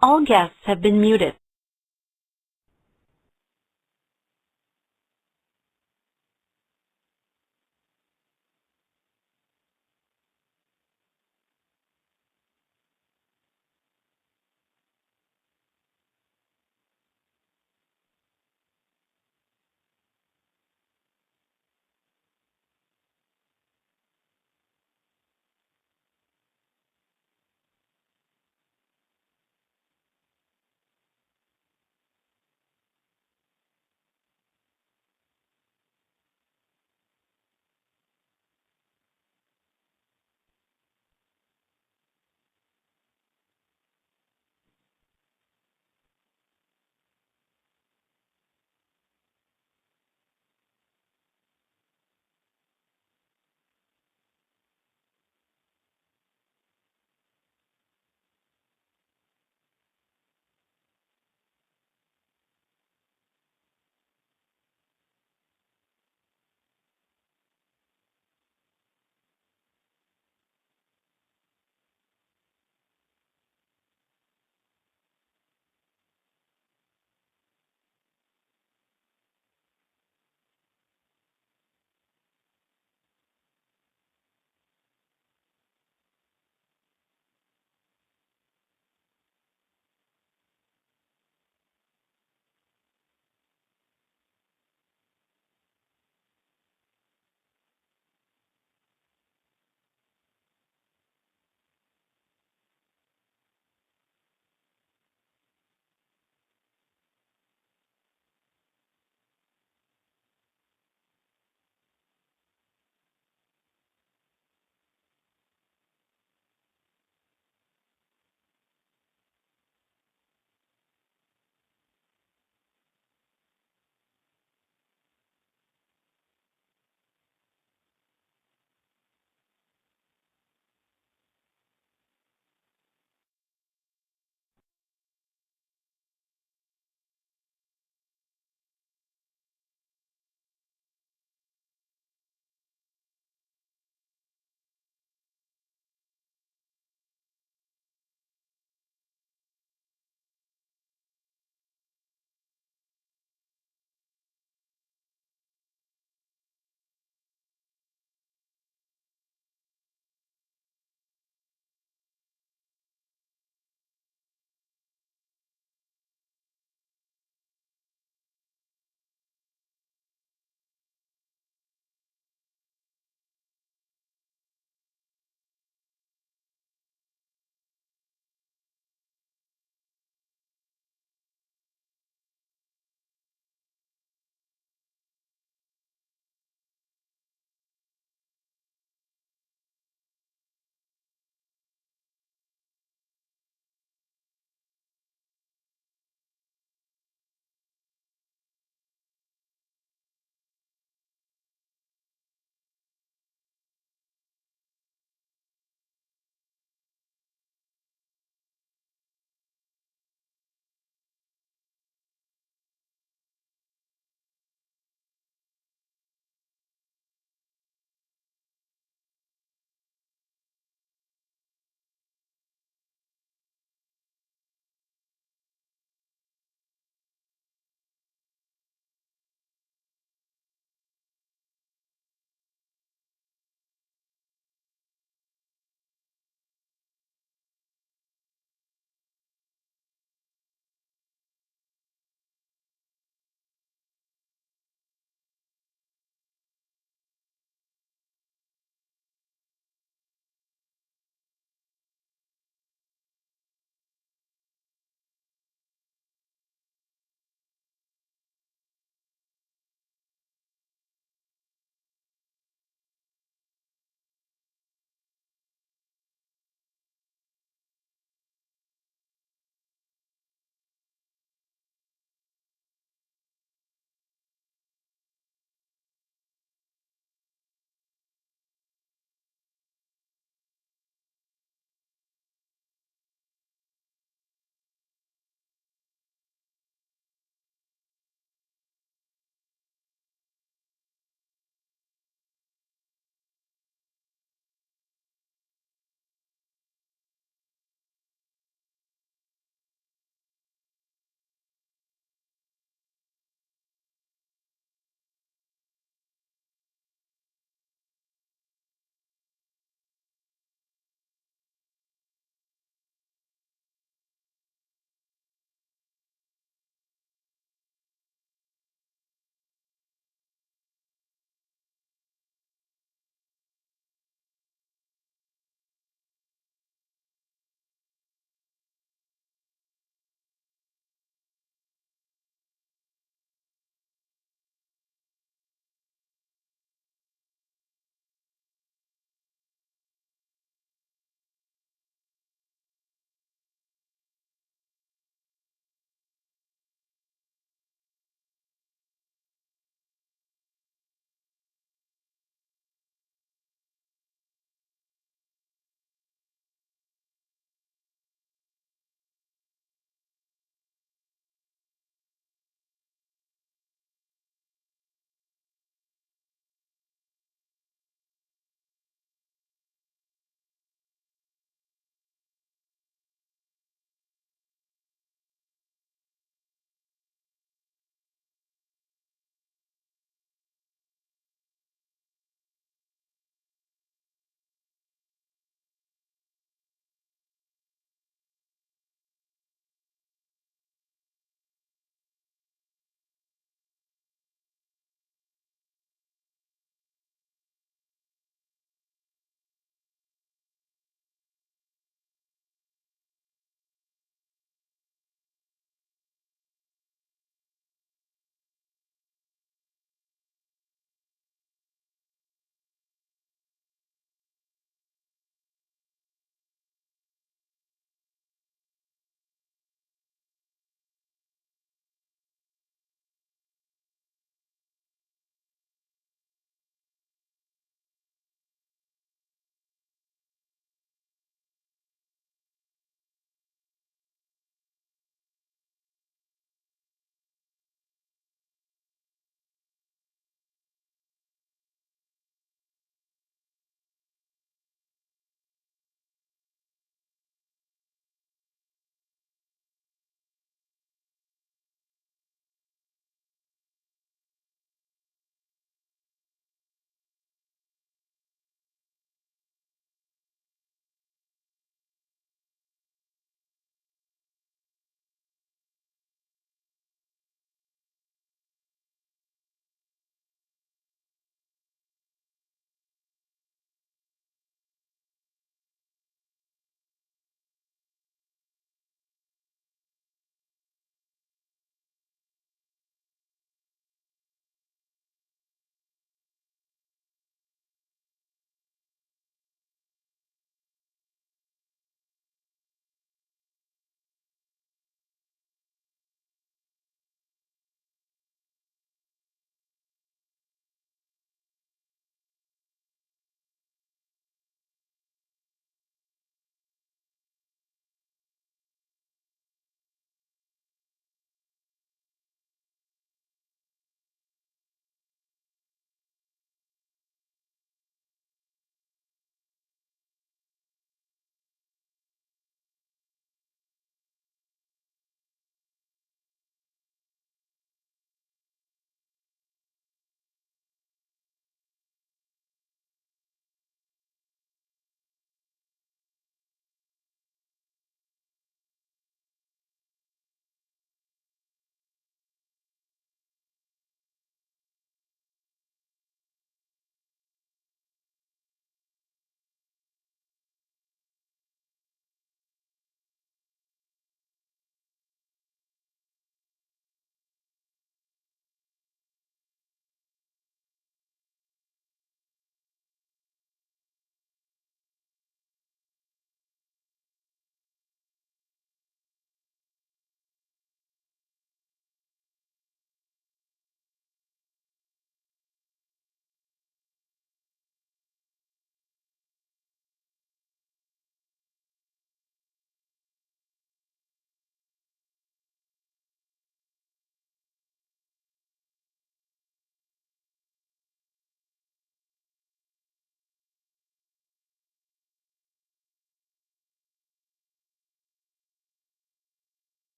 All guests have been muted.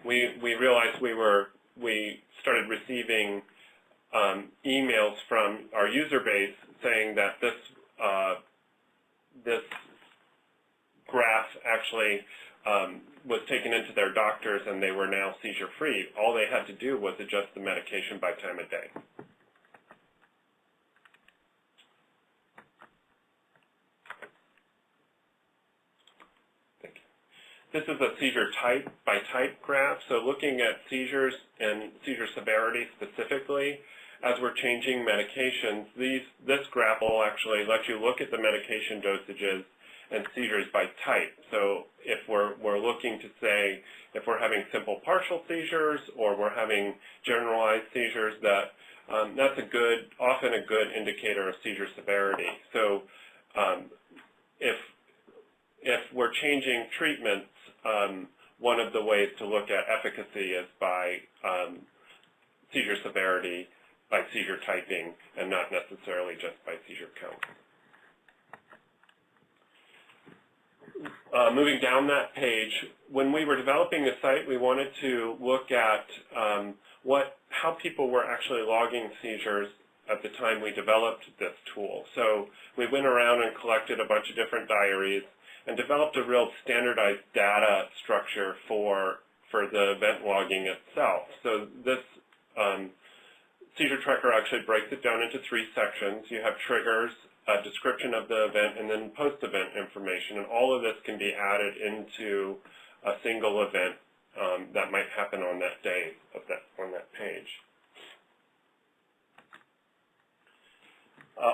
we realized we started receiving emails from our user base saying that this graph actually was taken into their doctors and they were now seizure-free. All they had to do was adjust the medication by time of day. Thank you. This is a seizure type by type graph. So looking at seizures and seizure severity specifically, as we're changing medications, this graph will actually let you look at the medication dosages and seizures by type. So if we're looking to say if we're having simple partial seizures or we're having generalized seizures, that's often a good indicator of seizure severity. So if we're changing treatments, one of the ways to look at efficacy is by seizure severity, by seizure typing, and not necessarily just by seizure count. Moving down that page, when we were developing the site, we wanted to look at how people were actually logging seizures at the time we developed this tool. So we went around and collected a bunch of different diaries and developed a real standardized data structure for the event logging itself. So this seizure tracker actually breaks it down into 3 sections. You have triggers, a description of the event, and then post-event information. And all of this can be added into a single event that might happen on that day on that page.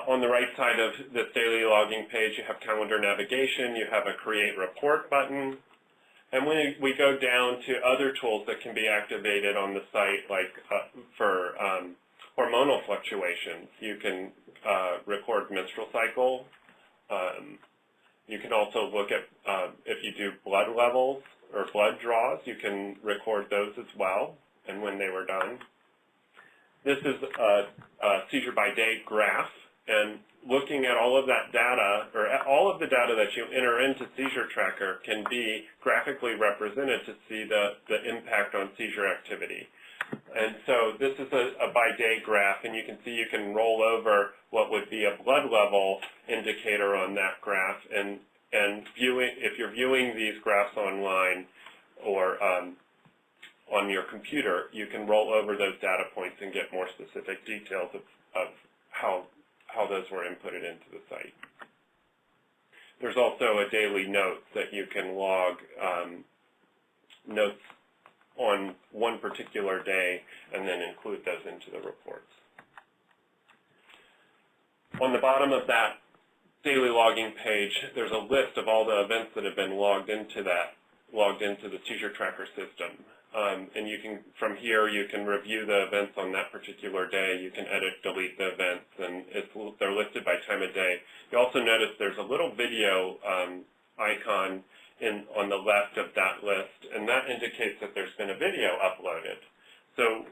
On the right side of this daily logging page, you have calendar navigation. You have a create report button. And when we go down to other tools that can be activated on the site, like for hormonal fluctuations, you can record menstrual cycle. You can also look at, if you do blood levels or blood draws, you can record those as well and when they were done. This is a seizure by day graph, and looking at all of that data, or all of the data that you enter into Seizure Tracker can be graphically represented to see the impact on seizure activity. And so this is a by day graph, and you can see you can roll over what would be a blood level indicator on that graph, and if you're viewing these graphs online or on your computer, you can roll over those data points and get more specific details of how those were inputted into the site. There's also a daily note that you can log notes on one particular day and then include those into the reports. On the bottom of that daily logging page, there's a list of all the events that have been logged into the Seizure Tracker system. And you can, from here, you can review the events on that particular day. You can edit, delete the events, and they're listed by time of day. You also notice there's a little video icon on the left of that list, and that indicates that there's been a video uploaded. So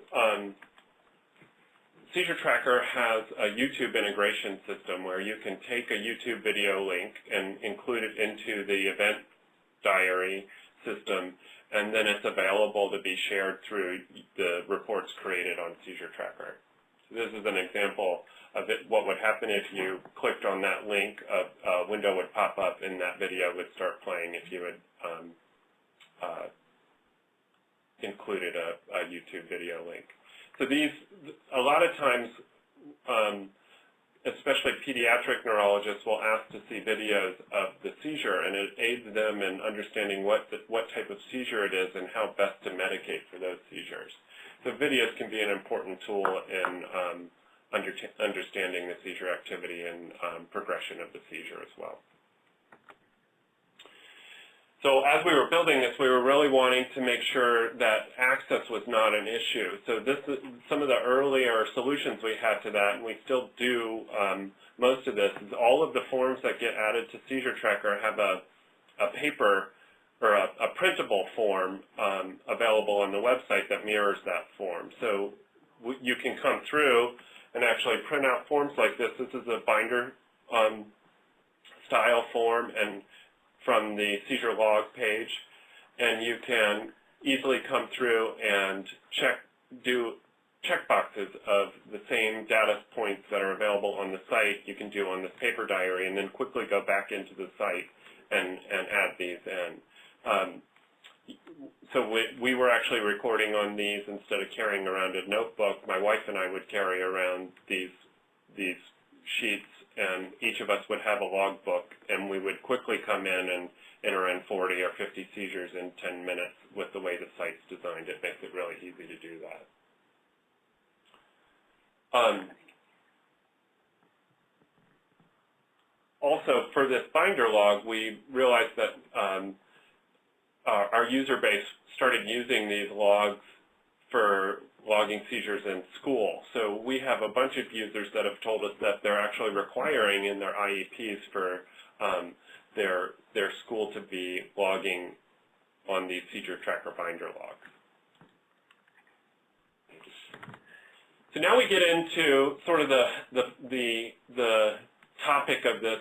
Seizure Tracker has a YouTube integration system where you can take a YouTube video link and include it into the event diary system, and then it's available to be shared through the reports created on Seizure Tracker. So this is an example of what would happen if you clicked on that link. A window would pop up and that video would start playing if you had included a YouTube video link. So a lot of times, especially pediatric neurologists will ask to see videos of the seizure, and it aids them in understanding what type of seizure it is and how best to medicate for those seizures. So videos can be an important tool in understanding the seizure activity and progression of the seizure as well. So as we were building this, we were really wanting to make sure that access was not an issue. So this is some of the earlier solutions we had to that, and we still do most of this, is all of the forms that get added to Seizure Tracker have a paper or a printable form available on the website that mirrors that form. So you can come through and actually print out forms like this. This is a binder style form and from the seizure log page, and you can easily come through and do checkboxes of the same data points that are available on the site you can do on this paper diary, and then quickly go back into the site and add these in. So we were actually recording on these instead of carrying around a notebook. My wife and I would carry around these sheets, and each of us would have a logbook, and we would quickly come in and enter in 40 or 50 seizures in 10 minutes. With the way the site's designed, it makes it really easy to do that. Also, for this binder log, we realized that our user base started using these logs for logging seizures in school. So we have a bunch of users that have told us that they're actually requiring in their IEPs for their school to be logging on these seizure tracker binder logs. So now we get into sort of the topic of this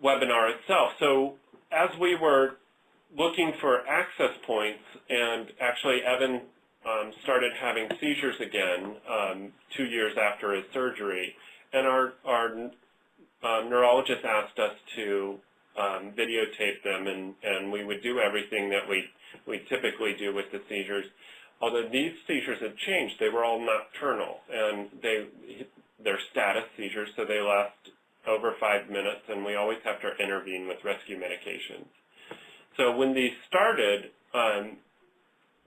webinar itself. So as we were looking for access points, and actually Evan started having seizures again 2 years after his surgery, and our neurologist asked us to videotape them, and we would do everything that we typically do with the seizures. Although these seizures had changed, they were all nocturnal, and they're status seizures, so they last over 5 minutes, and we always have to intervene with rescue medications. So when these started,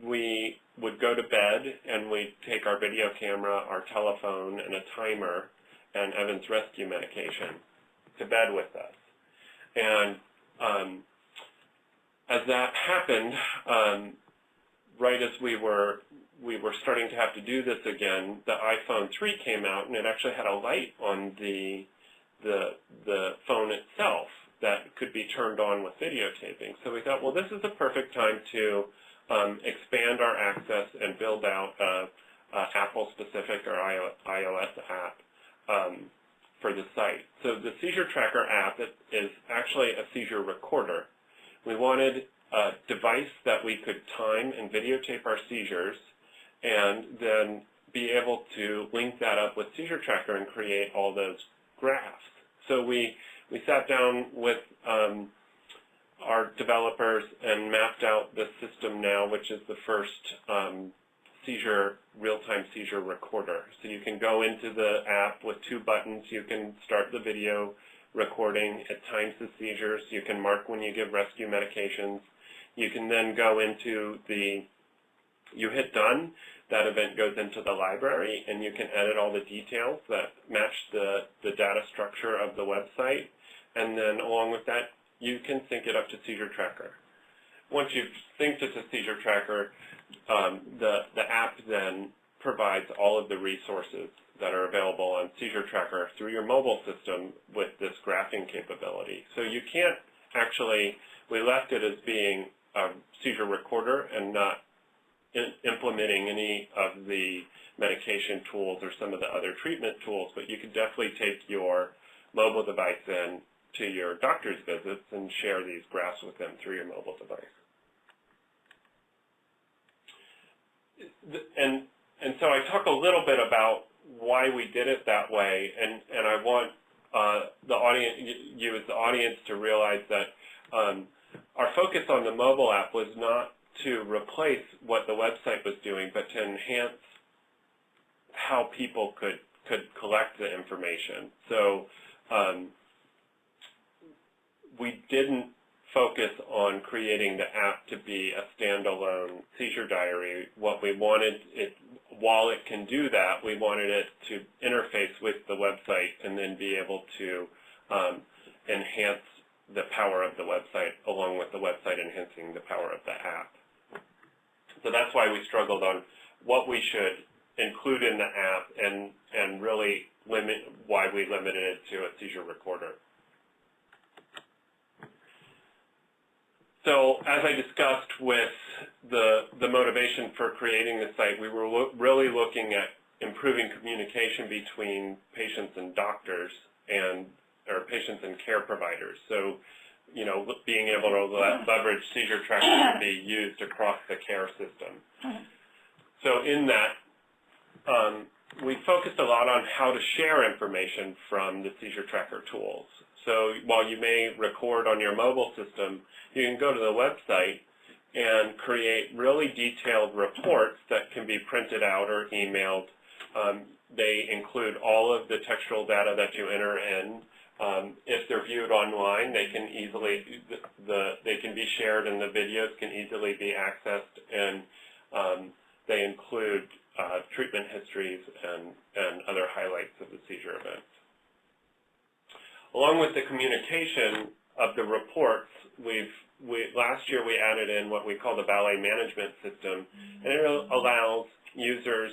we would go to bed, and we'd take our video camera, our telephone, and a timer, and Evan's rescue medication to bed with us. And as that happened, right as we were starting to have to do this again, the iPhone 3 came out, and it actually had a light on the phone itself that could be turned on with videotaping. So we thought, well, this is the perfect time to expand our access and build out a Apple-specific or iOS app for the site. So the seizure tracker app is actually a seizure recorder. We wanted a device that we could time and videotape our seizures, and then be able to link that up with seizure tracker and create all those graphs. So we sat down with our developers and mapped out the system now, which is the first real-time seizure recorder. So you can go into the app with 2 buttons. You can start the video recording. It times the seizures. You can mark when you give rescue medications. You can then go into you hit done, that event goes into the library, and you can edit all the details that match the data structure of the website. And then along with that, you can sync it up to seizure tracker. Once you've synced it to seizure tracker, the app then provides all of the resources that are available on seizure tracker through your mobile system with this graphing capability. So you can't actually, we left it as being a seizure recorder and not implementing any of the medication tools or some of the other treatment tools, but you could definitely take your mobile device in to your doctor's visits and share these graphs with them through your mobile device. And so I talk a little bit about why we did it that way, and I want the audience, you as the audience, to realize that our focus on the mobile app was not to replace what the website was doing, but to enhance how people could collect the information. So we didn't focus on creating the app to be a standalone seizure diary. What we wanted, while it can do that, we wanted it to interface with the website and then be able to enhance the power of the website along with the website enhancing the power of the app. So that's why we struggled on what we should include in the app and really why we limited it to a seizure recorder. So as I discussed with the motivation for creating the site, we were really looking at improving communication between patients and doctors or patients and care providers. So being able to leverage seizure tracker to be used across the care system. So in that, we focused a lot on how to share information from the seizure tracker tools. So while you may record on your mobile system, you can go to the website and create really detailed reports that can be printed out or emailed. They include all of the textual data that you enter in. If they're viewed online, they can be shared, and the videos can easily be accessed, and they include treatment histories and other highlights of the seizure events. Along with the communication of the reports, last year we added in what we call the ballet management system, and it allows users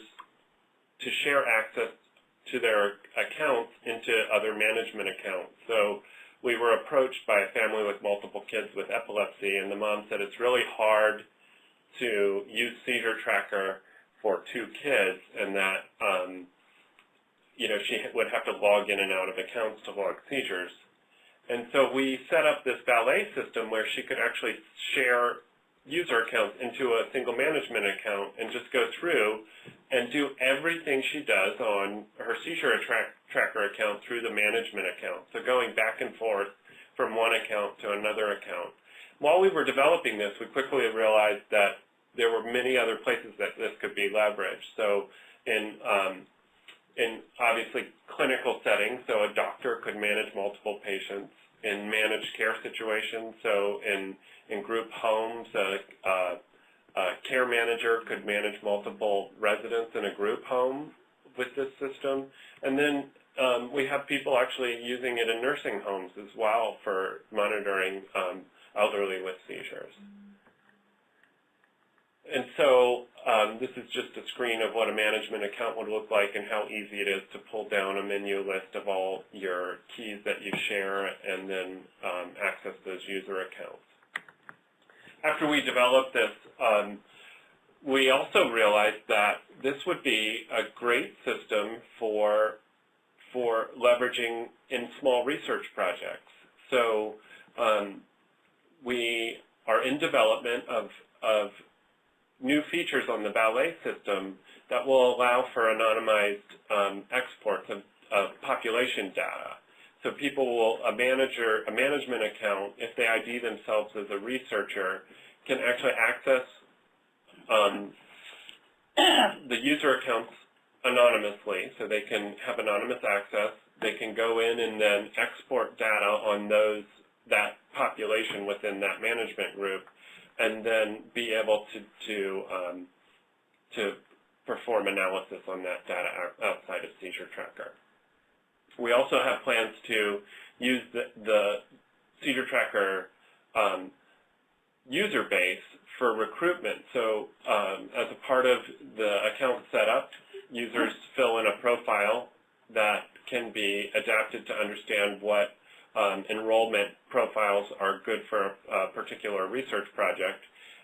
to share access to their accounts into other management accounts. So we were approached by a family with multiple kids with epilepsy, and the mom said it's really hard to use seizure tracker for 2 kids, and that she would have to log in and out of accounts to log seizures. And so we set up this ballet system where she could actually share user accounts into a single management account and just go through and do everything she does on her seizure tracker account through the management account. So going back and forth from one account to another account. While we were developing this, we quickly realized that there were many other places that this could be leveraged. So in obviously clinical settings, so a doctor could manage multiple patients. In managed care situations, so in group homes, a care manager could manage multiple residents in a group home with this system. And then we have people actually using it in nursing homes as well for monitoring elderly with seizures. And so this is just a screen of what a management account would look like and how easy it is to pull down a menu list of all your keys that you share and then access those user accounts. After we developed this, we also realized that this would be a great system for leveraging in small research projects. So we are in development of new features on the ballet system that will allow for anonymized exports of population data. So people will, a management account, if they ID themselves as a researcher, can actually access the user accounts anonymously, so they can have anonymous access. They can go in and then export data on that population within that management group, and then be able to perform analysis on that data outside of seizure tracker. We also have plans to use the seizure tracker user base for recruitment. So as a part of the account setup, users fill in a profile that can be adapted to understand what enrollment profiles are good for a particular research project,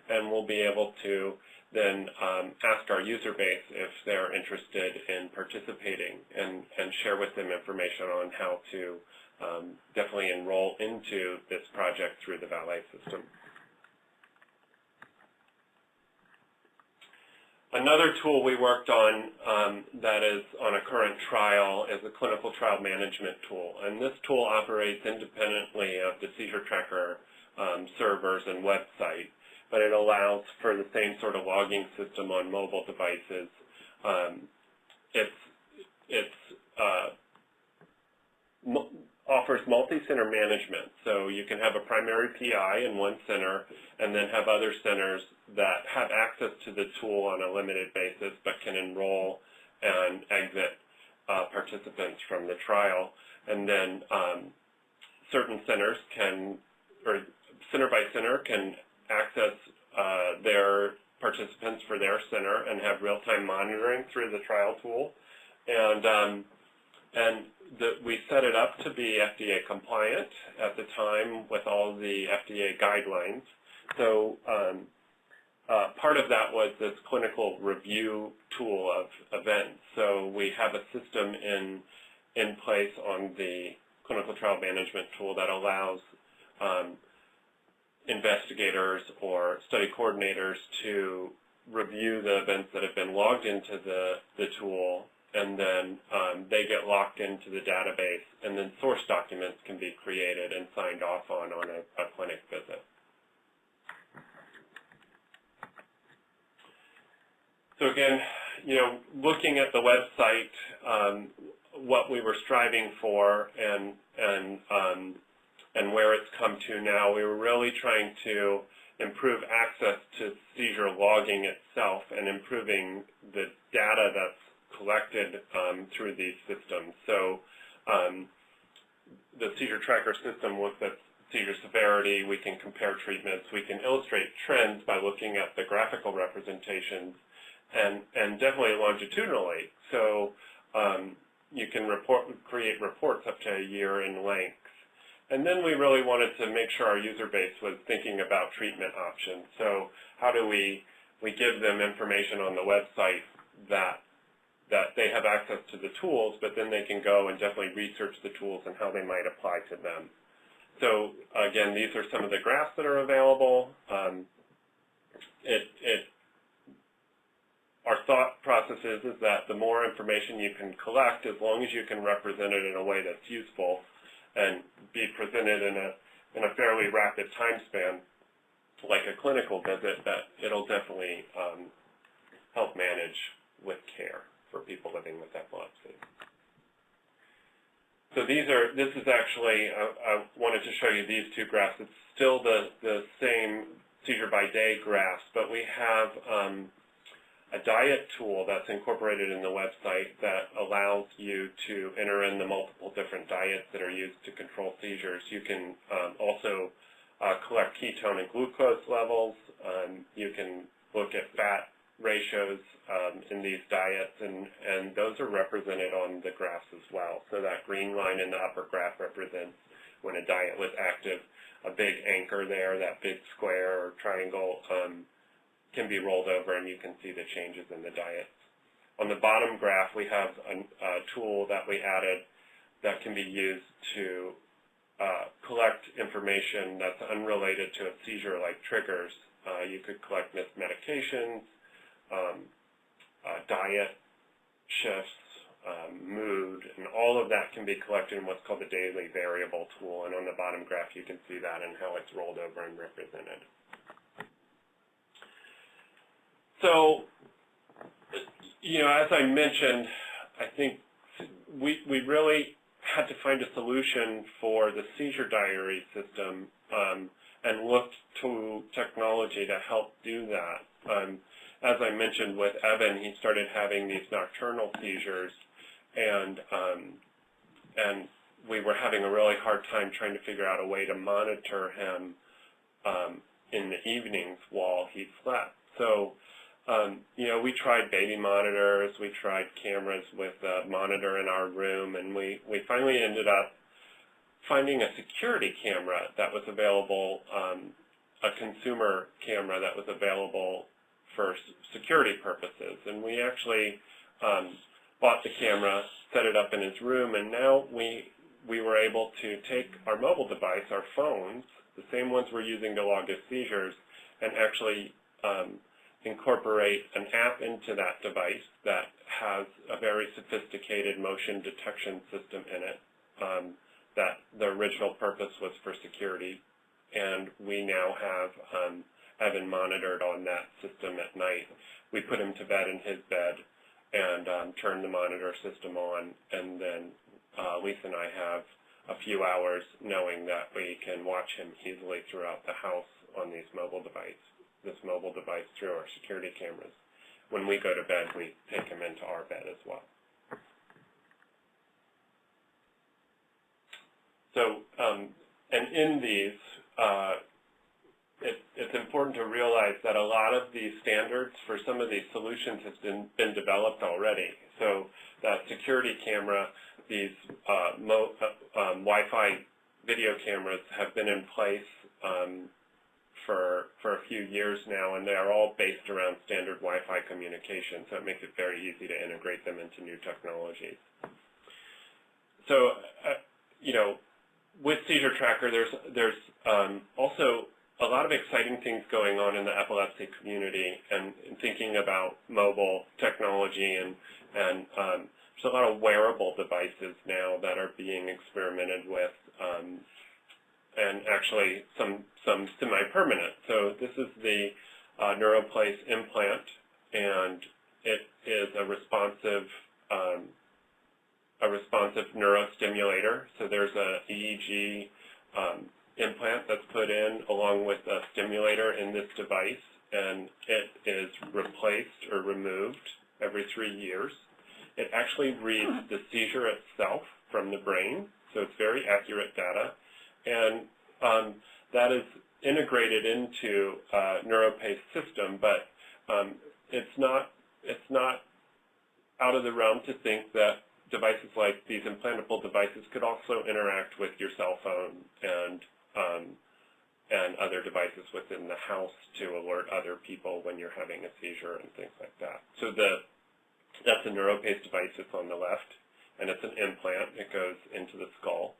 and we'll be able to then ask our user base if they're interested in participating and share with them information on how to definitely enroll into this project through the Valet system. Another tool we worked on that is on a current trial is a clinical trial management tool. And this tool operates independently of the seizure tracker servers and website, but it allows for the same sort of logging system on mobile devices. It offers multi-center management, so you can have a primary PI in one center and then have other centers that have access to the tool on a limited basis but can enroll and exit participants from the trial. And then certain centers can, or center by center, can access their participants for their center and have real-time monitoring through the trial tool. We set it up to be FDA compliant at the time with all the FDA guidelines. So part of that was this clinical review tool of events. So we have a system in place on the clinical trial management tool that allows investigators or study coordinators to review the events that have been logged into the tool, and then they get locked into the database, and then source documents can be created and signed off on a clinic visit. So again, looking at the website, what we were striving for and where it's come to now, we were really trying to improve access to seizure logging itself and improving the data that's collected through these systems. So the seizure tracker system looks at seizure severity. We can compare treatments. We can illustrate trends by looking at the graphical representations, and definitely longitudinally. So you can create reports up to a year in length. And then we really wanted to make sure our user base was thinking about treatment options. So how do we give them information on the website that they have access to the tools, but then they can go and definitely research the tools and how they might apply to them. So again, these are some of the graphs that are available. Our thought process is that the more information you can collect, as long as you can represent it in a way that's useful and be presented in a fairly rapid time span, like a clinical visit, that it'll definitely help manage with care for people living with epilepsy. So this is actually, I wanted to show you these two graphs. It's still the same seizure by day graphs, but we have a diet tool that's incorporated in the website that allows you to enter in the multiple different diets that are used to control seizures. You can also collect ketone and glucose levels. You can look at fat ratios in these diets, and those are represented on the graphs as well. So that green line in the upper graph represents when a diet was active. A big anchor there, that big square or triangle, can be rolled over, and you can see the changes in the diets. On the bottom graph, we have a tool that we added that can be used to collect information that's unrelated to a seizure, like triggers. You could collect missed medications, diet shifts, mood, and all of that can be collected in what's called the daily variable tool. And on the bottom graph, you can see that and how it's rolled over and represented. So, as I mentioned, I think we really had to find a solution for the seizure diary system and looked to technology to help do that. As I mentioned with Evan, he started having these nocturnal seizures, and we were having a really hard time trying to figure out a way to monitor him in the evenings while he slept. So, we tried baby monitors, we tried cameras with a monitor in our room, and we finally ended up finding a security camera that was available, a consumer camera that was available for security purposes. And we actually bought the camera, set it up in his room, and now we were able to take our mobile device, our phones, the same ones we're using to log his seizures, and actually incorporate an app into that device that has a very sophisticated motion detection system in it, that the original purpose was for security, and we now have Evan monitored on that system at night. We put him to bed in his bed and turn the monitor system on, and then Lisa and I have a few hours knowing that we can watch him easily throughout the house on this mobile device through our security cameras. When we go to bed, we take him into our bed as well. So, and in these, it's important to realize that a lot of these standards for some of these solutions has been developed already. So that security camera, these Wi-Fi video cameras have been in place for a few years now, and they are all based around standard Wi-Fi communication, so it makes it very easy to integrate them into new technologies. So, with Seizure Tracker, there's also a lot of exciting things going on in the epilepsy community, and thinking about mobile technology, and there's a lot of wearable devices now that are being experimented with, and actually some semi-permanent. So this is the NeuroPlace implant, and it is a responsive neurostimulator. So there's a EEG implant that's put in along with a stimulator in this device, and it is replaced or removed every 3 years. It actually reads the seizure itself from the brain, so it's very accurate data, and that is integrated into a NeuroPace system, but it's not out of the realm to think that devices like these implantable devices could also interact with your cell phone and other devices within the house to alert other people when you're having a seizure and things like that. So that's a NeuroPace device that's on the left, and it's an implant. It goes into the skull.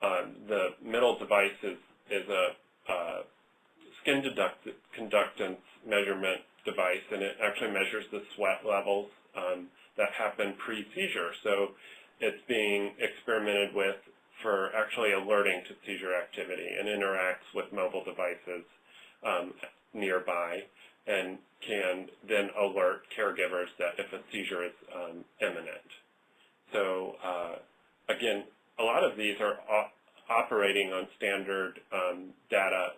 The middle device is a skin conductance measurement device, and it actually measures the sweat levels that happen pre-seizure. So it's being experimented with for actually alerting to seizure activity, and interacts with mobile devices nearby, and can then alert caregivers that if a seizure is imminent. So again, a lot of these are operating on standard data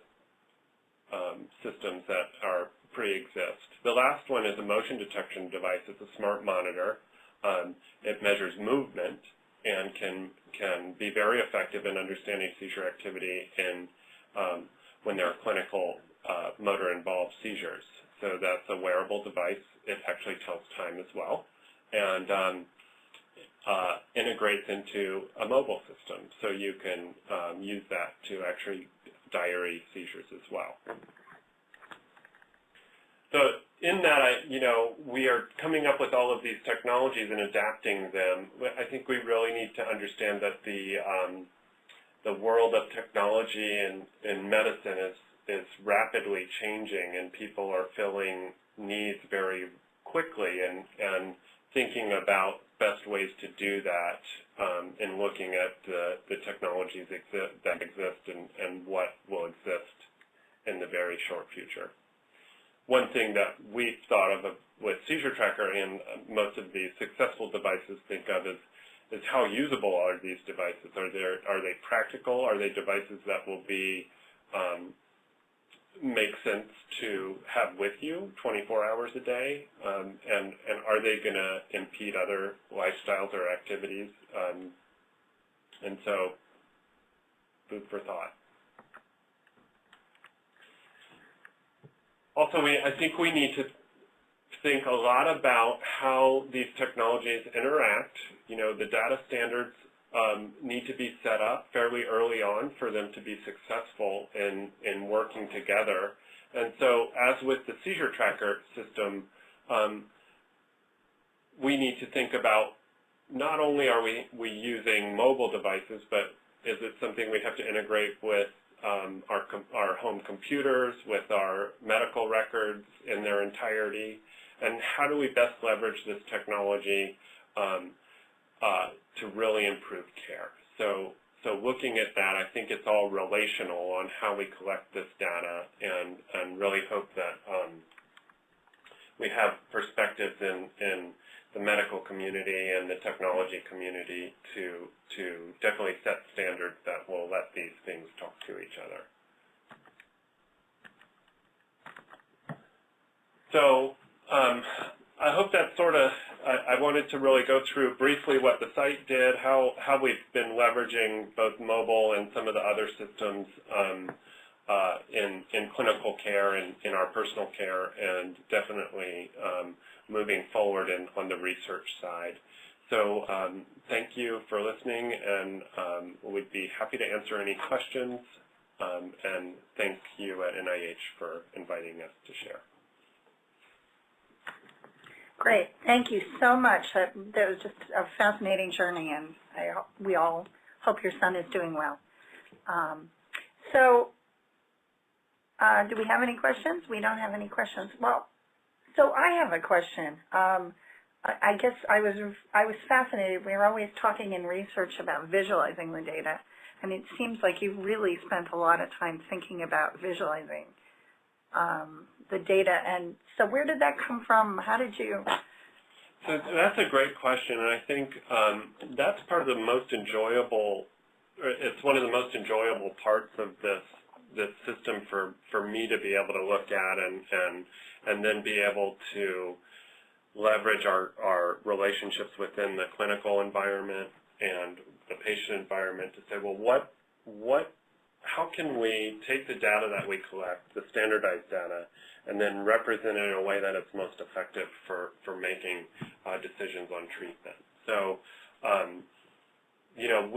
systems that are pre-exist. The last one is a motion detection device. It's a smart monitor. It measures movement and can be very effective in understanding seizure activity in when there are clinical motor-involved seizures. So that's a wearable device. It actually tells time as well, and integrates into a mobile system, so you can use that to actually diary seizures as well. So in that, we are coming up with all of these technologies and adapting them. I think we really need to understand that the world of technology in medicine is rapidly changing, and people are filling needs very quickly, and thinking about best ways to do that, and looking at the technologies that exist and what will exist in the very short future. One thing that we've thought of with Seizure Tracker, and most of the successful devices think of, is how usable are these devices? Are they practical? Are they devices that will be make sense to have with you 24 hours a day? And are they going to impede other lifestyles or activities? And so, food for thought. Also, I think we need to think a lot about how these technologies interact. The data standards need to be set up fairly early on for them to be successful in working together. And so, as with the Seizure Tracker system, we need to think about not only are we using mobile devices, but is it something we have to integrate with our home computers, with our medical records in their entirety, and how do we best leverage this technology to really improve care? So looking at that, I think it's all relational on how we collect this data, and really hope that we have perspectives in the medical community and the technology community to definitely set standards that will let these things talk to each other. So I hope that sort of, I wanted to really go through briefly what the site did, how we've been leveraging both mobile and some of the other systems in clinical care and in our personal care, and definitely moving forward on the research side. So thank you for listening, and we'd be happy to answer any questions, and thank you at NIH for inviting us to share. Great. Thank you so much. That was just a fascinating journey, and we all hope your son is doing well. So, do we have any questions? We don't have any questions. Well, so I have a question. I guess I was fascinated. We were always talking in research about visualizing the data, and it seems like you really spent a lot of time thinking about visualizing the data. And so where did that come from? How did you? So that's a great question, and I think that's part of the most enjoyable, it's one of the most enjoyable parts of this system for me to be able to look at and then be able to leverage our relationships within the clinical environment and the patient environment to say, well, how can we take the data that we collect, the standardized data, and then represent it in a way that it's most effective for making decisions on treatment. So, you know,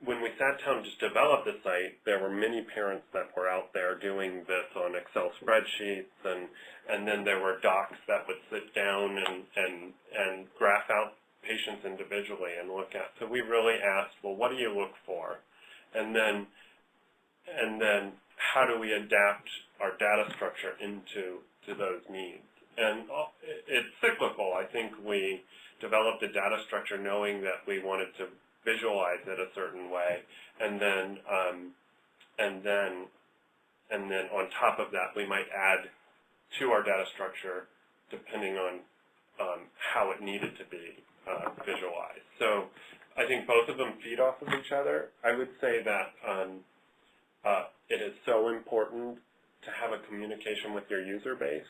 when we sat down to develop the site, there were many parents that were out there doing this on Excel spreadsheets, and then there were docs that would sit down and graph out patients individually and look at. So we really asked, well, what do you look for? And then how do we adapt our data structure into those needs? And it's cyclical. I think we developed a data structure knowing that we wanted to visualize it a certain way, and then on top of that, we might add to our data structure depending on how it needed to be visualized. So I think both of them feed off of each other. I would say that it is so important to have a communication with your user base,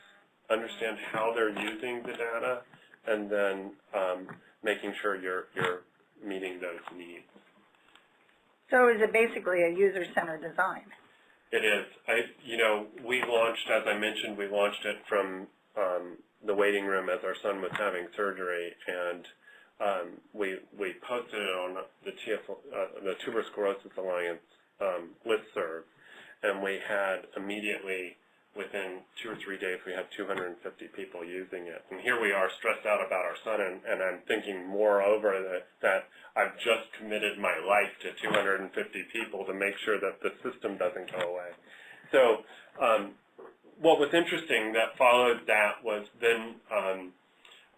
understand how they're using the data, and then making sure you're meeting those needs. So is it basically a user-centered design? It is. You know, we launched, as I mentioned, we launched it from the waiting room as our son was having surgery, and we posted it on the Tuberous Sclerosis Alliance listserv, and we had immediately, within 2 or 3 days, we had 250 people using it. And here we are stressed out about our son, and I'm thinking moreover that I've just committed my life to 250 people to make sure that the system doesn't go away. So what was interesting that followed that was then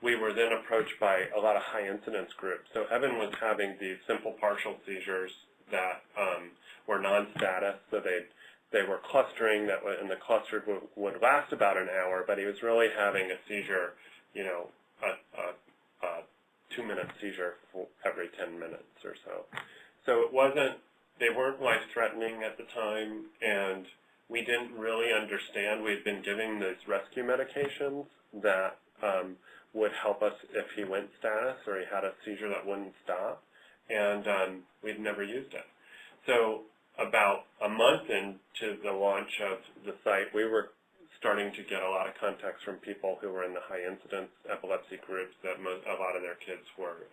we were then approached by a lot of high incidence groups. So Evan was having these simple partial seizures that were non-status, so they were clustering, and the cluster would last about an hour, but he was really having a seizure, you know, a 2-minute seizure for every 10 minutes or so. So they weren't life-threatening at the time, and we didn't really understand. We'd been giving those rescue medications that would help us if he went status or he had a seizure that wouldn't stop, and we'd never used it. So about a month into the launch of the site, we were starting to get a lot of contacts from people who were in the high incidence epilepsy groups that a lot of their kids were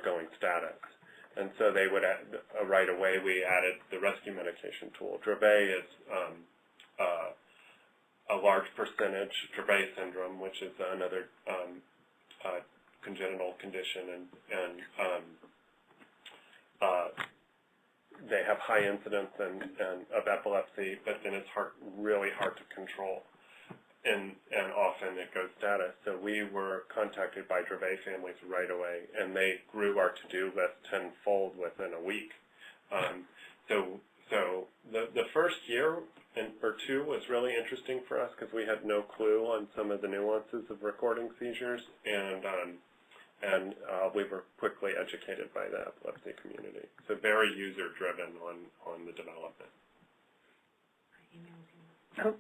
going status. And so they would, right away, we added the rescue medication tool. Dravet is a large percentage, Dravet syndrome, which is another congenital condition, and they have high incidence of epilepsy, but then it's really hard to control, and often it goes status. So we were contacted by Dravet families right away, and they grew our to-do list tenfold within a week. So the first year or two was really interesting for us because we had no clue on some of the nuances of recording seizures, and we were quickly educated by the epilepsy community. So very user-driven on the development. So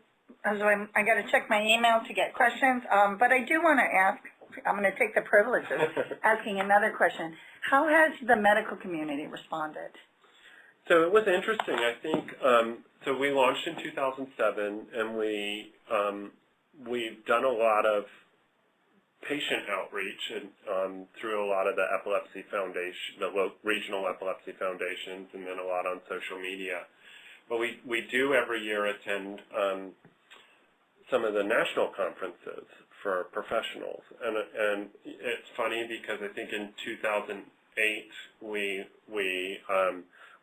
I got to check my email to get questions, but I do want to ask, I'm going to take the privilege of asking another question. How has the medical community responded? So it was interesting. I think, so we launched in 2007, and we've done a lot of patient outreach and through a lot of the epilepsy foundation, the regional epilepsy foundations, and then a lot on social media. But we do every year attend some of the national conferences for professionals, and it's funny because I think in 2008 we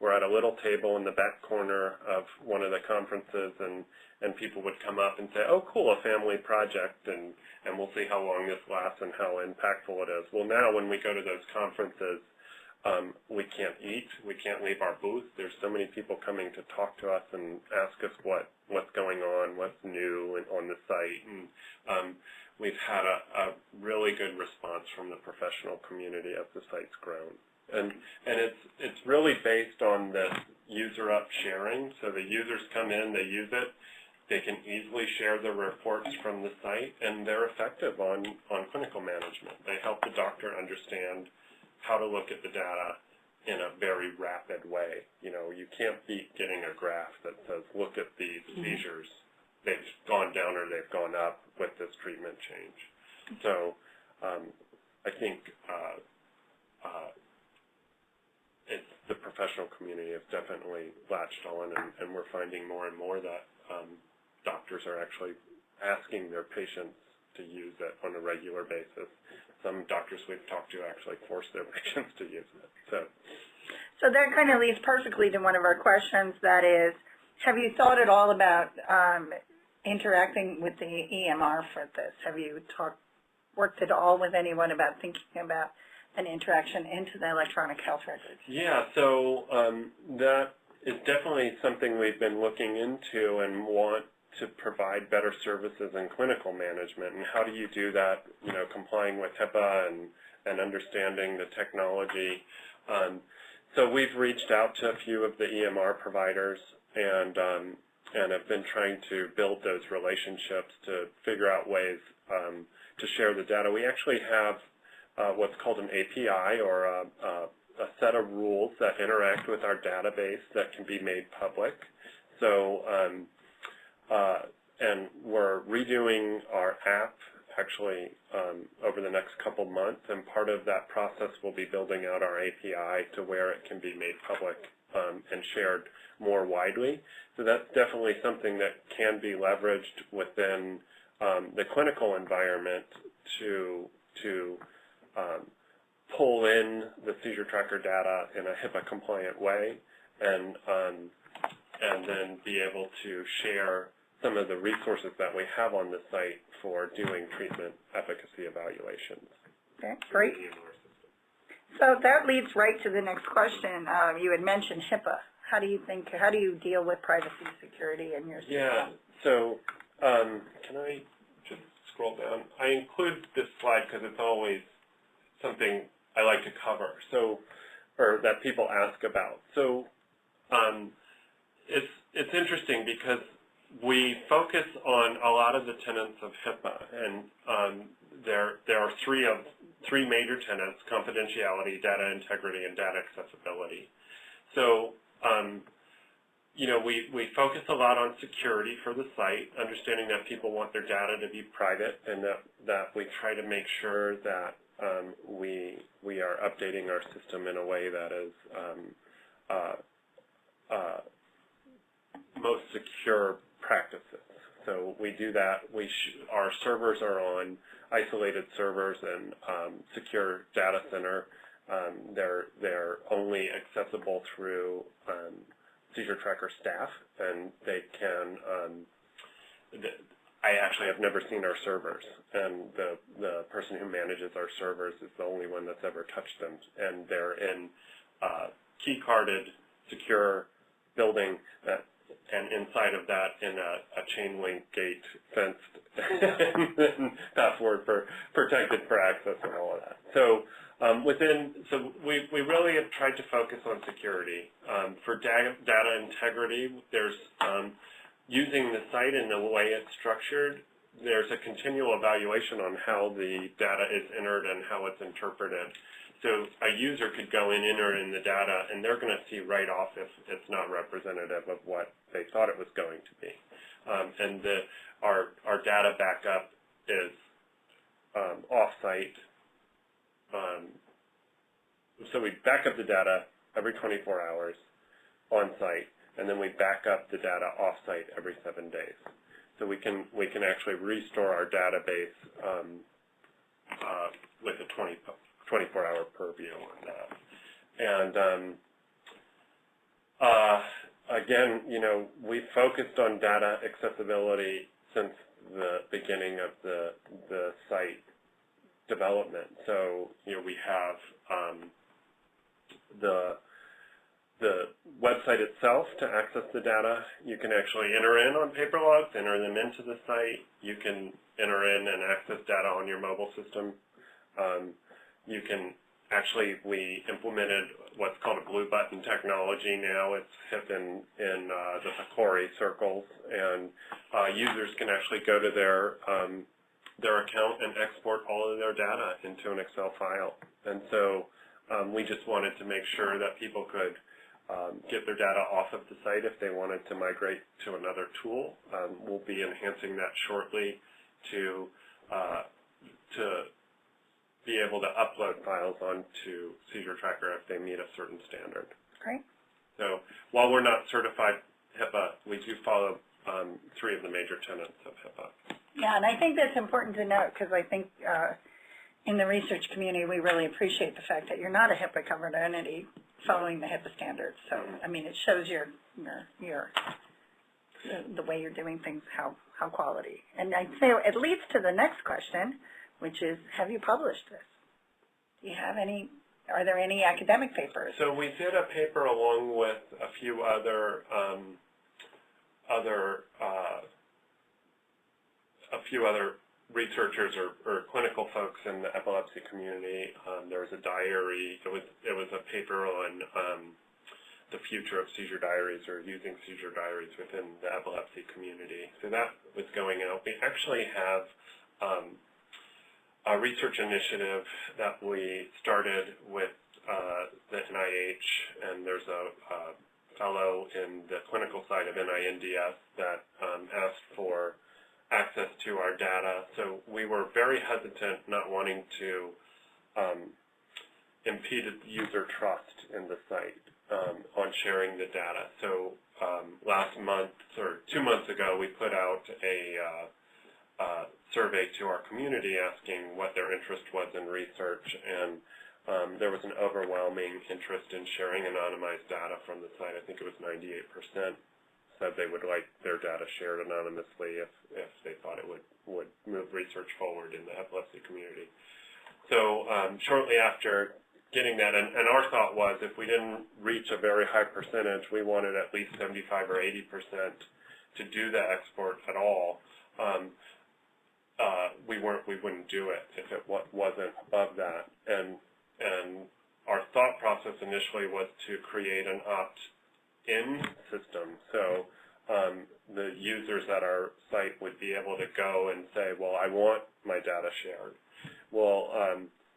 we're at a little table in the back corner of one of the conferences, and people would come up and say, oh, cool, a family project, and we'll see how long this lasts and how impactful it is. Well, now when we go to those conferences, we can't eat, we can't leave our booth. There's so many people coming to talk to us and ask us what's going on, what's new on the site, and we've had a really good response from the professional community as the site's grown. And it's really based on this user up sharing. So the users come in, they use it, they can easily share the reports from the site, and they're effective on clinical management. They help the doctor understand how to look at the data in a very rapid way. You know, you can't be getting a graph that says, look at these seizures. They've gone down or they've gone up with this treatment change. So I think it's the professional community has definitely latched on, and we're finding more and more that doctors are actually asking their patients to use it on a regular basis. Some doctors we've talked to actually force their patients to use it. So that kind of leads perfectly to one of our questions, that is, have you thought at all about interacting with the EMR for this? Have you worked at all with anyone about thinking about an interaction into the electronic health records? Yeah, so that is definitely something we've been looking into and want to provide better services in clinical management. And how do you do that, you know, complying with HIPAA and understanding the technology. So we've reached out to a few of the EMR providers and have been trying to build those relationships to figure out ways to share the data. We actually have what's called an API, or a set of rules that interact with our database that can be made public. So and we're redoing our app actually over the next couple months, and part of that process will be building out our API to where it can be made public and shared more widely. So that's definitely something that can be leveraged within the clinical environment to pull in the seizure tracker data in a HIPAA compliant way, and then be able to share some of the resources that we have on the site for doing treatment efficacy evaluations. Okay, great. So that leads right to the next question. You had mentioned HIPAA. How do you deal with privacy security in your system? Yeah, so can I just scroll down? I include this slide because it's always something I like to cover, so, or that people ask about. So it's interesting because we focus on a lot of the tenets of HIPAA, and there are three major tenets: confidentiality, data integrity, and data accessibility. So you know, we focus a lot on security for the site, understanding that people want their data to be private, and that we try to make sure that we are updating our system in a way that is most secure practices. So we do that. Our servers are on isolated servers and secure data center. They're only accessible through seizure tracker staff, and they can. I actually have never seen our servers, and the person who manages our servers is the only one that's ever touched them, and they're in key-carded, secure building and inside of that in a chain link gate fenced and password protected for access and all of that. So we really have tried to focus on security. For data integrity, there's using the site in the way it's structured, there's a continual evaluation on how the data is entered and how it's interpreted. So a user could go in, enter in the data, and they're going to see right off if it's not representative of what they thought it was going to be. And our data backup is off-site. So we back up the data every 24 hours on-site, and then we back up the data off-site every 7 days. So we can actually restore our database with a 24-hour purview on that. And Again, we focused on data accessibility since the beginning of the site development. So, we have the website itself to access the data. You can actually enter in on paper logs, enter them into the site. You can enter in and access data on your mobile system. You can actually, we implemented what's called a blue button technology now. It's hip in the Picori circles, and users can actually go to their account and export all of their data into an Excel file. And so we just wanted to make sure that people could get their data off of the site if they wanted to migrate to another tool. We'll be enhancing that shortly to be able to upload files onto Seizure Tracker if they meet a certain standard. Great. So while we're not certified HIPAA, we do follow 3 of the major tenets of HIPAA. Yeah, and I think that's important to note because I think in the research community we really appreciate the fact that you're not a HIPAA-covered entity following the HIPAA standards. So, I mean, it shows the way you're doing things, how quality. And I'd say it leads to the next question, which is, have you published this? Do you have any, are there any academic papers? So we did a paper along with a few other researchers or clinical folks in the epilepsy community. There was a diary. It was a paper on the future of seizure diaries or using seizure diaries within the epilepsy community. So that was going out. We actually have a research initiative that we started with the NIH, and there's a fellow in the clinical side of NINDS that asked for access to our data. So we were very hesitant, not wanting to impede user trust in the site on sharing the data. So last month, or 2 months ago, we put out a survey to our community asking what their interest was in research, and there was an overwhelming interest in sharing anonymized data from the site. I think it was 98% said they would like their data shared anonymously if they thought it would move research forward in the epilepsy community. So shortly after getting that, and our thought was if we didn't reach a very high percentage, we wanted at least 75 or 80% to do the export at all. We wouldn't do it if it wasn't above that. And our thought process initially was to create an opt-in system. So the users at our site would be able to go and say, well, I want my data shared. Well,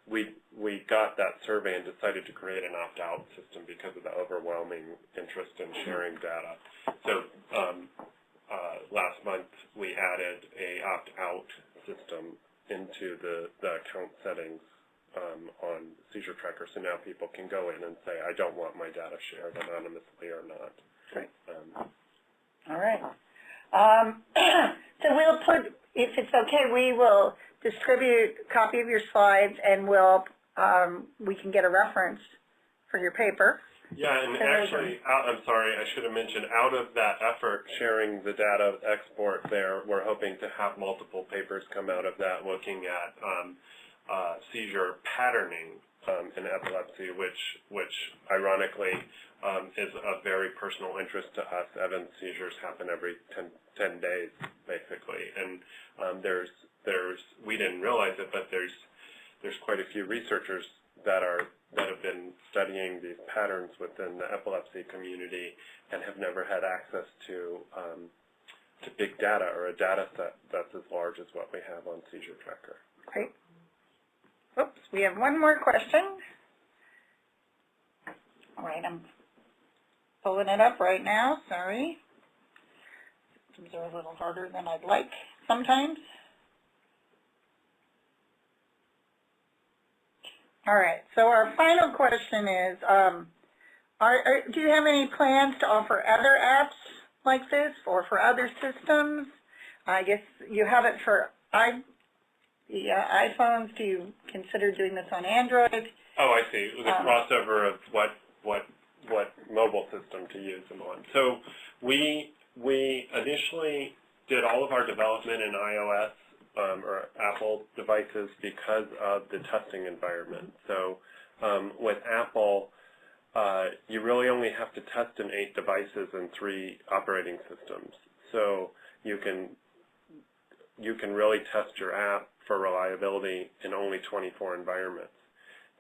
we got that survey and decided to create an opt-out system because of the overwhelming interest in sharing data. So last month we added a opt-out system into the account settings on Seizure Tracker, so now people can go in and say, I don't want my data shared anonymously or not. Great. All right. So we'll put, if it's okay, we will distribute a copy of your slides, and we can get a reference for your paper. Yeah, and actually, I'm sorry, I should have mentioned, out of that effort, sharing the data export there, we're hoping to have multiple papers come out of that looking at seizure patterning in epilepsy, which ironically is of very personal interest to us. Evan's seizures happen every 10 days, basically, and we didn't realize it, but there's quite a few researchers that have been studying these patterns within the epilepsy community and have never had access to big data or a data set that's as large as what we have on Seizure Tracker. Great. Oops, we have one more question. All right, I'm pulling it up right now, sorry. Systems are a little harder than I'd like sometimes. All right, so our final question is, do you have any plans to offer other apps like this or for other systems? I guess you have it for the iPhones. Do you consider doing this on Android? Oh, I see. The crossover of what what mobile system to use them on. So we initially did all of our development in iOS or Apple devices because of the testing environment. So with Apple, you really only have to test in 8 devices and 3 operating systems. So you can really test your app for reliability in only 24 environments.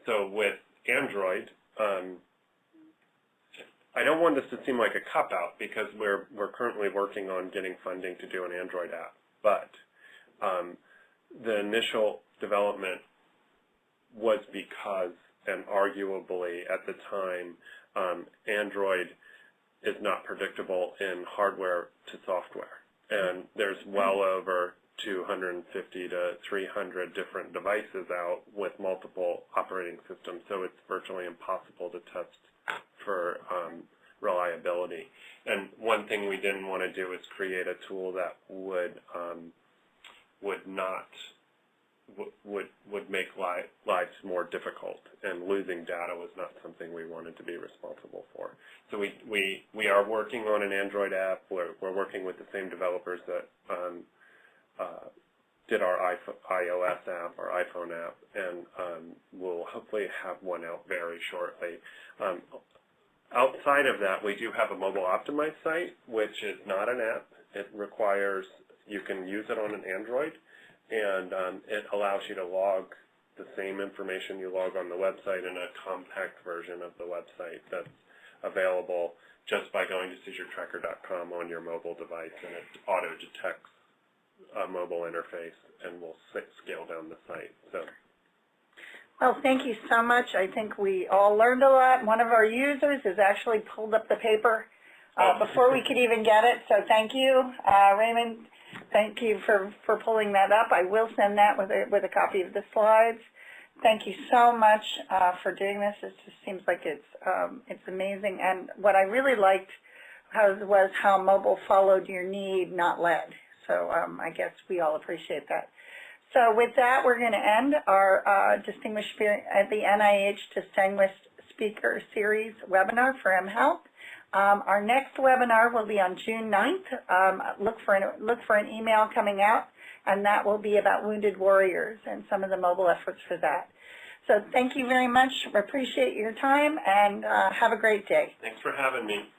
So with Android, I don't want this to seem like a cop-out because we're currently working on getting funding to do an Android app, but the initial development was because, and arguably at the time, Android is not predictable in hardware to software. And there's well over 250 to 300 different devices out with multiple operating systems, so it's virtually impossible to test for reliability. And one thing we didn't want to do is create a tool that would make lives more difficult, and losing data was not something we wanted to be responsible for. So we are working on an Android app. We're working with the same developers that did our iOS app, our iPhone app, and we'll hopefully have one out very shortly. Outside of that, we do have a mobile optimized site, which is not an app. It requires, you can use it on an Android, and it allows you to log the same information you log on the website in a compact version of the website that's available just by going to seizuretracker.com on your mobile device, and it auto-detects a mobile interface and will scale down the site. So. Well, thank you so much. I think we all learned a lot. One of our users has actually pulled up the paper before we could even get it, so thank you. Raymond, thank you for pulling that up. I will send that with a copy of the slides. Thank you so much for doing this. It just seems like it's amazing. And what I really liked was how mobile followed your need, not led. So I guess we all appreciate that. So with that, we're going to end our Distinguished at the NIH Distinguished Speaker Series webinar for mHealth. Our next webinar will be on June 9th. Look for an email coming out, and that will be about wounded warriors and some of the mobile efforts for that. So thank you very much. Appreciate your time, and have a great day. Thanks for having me.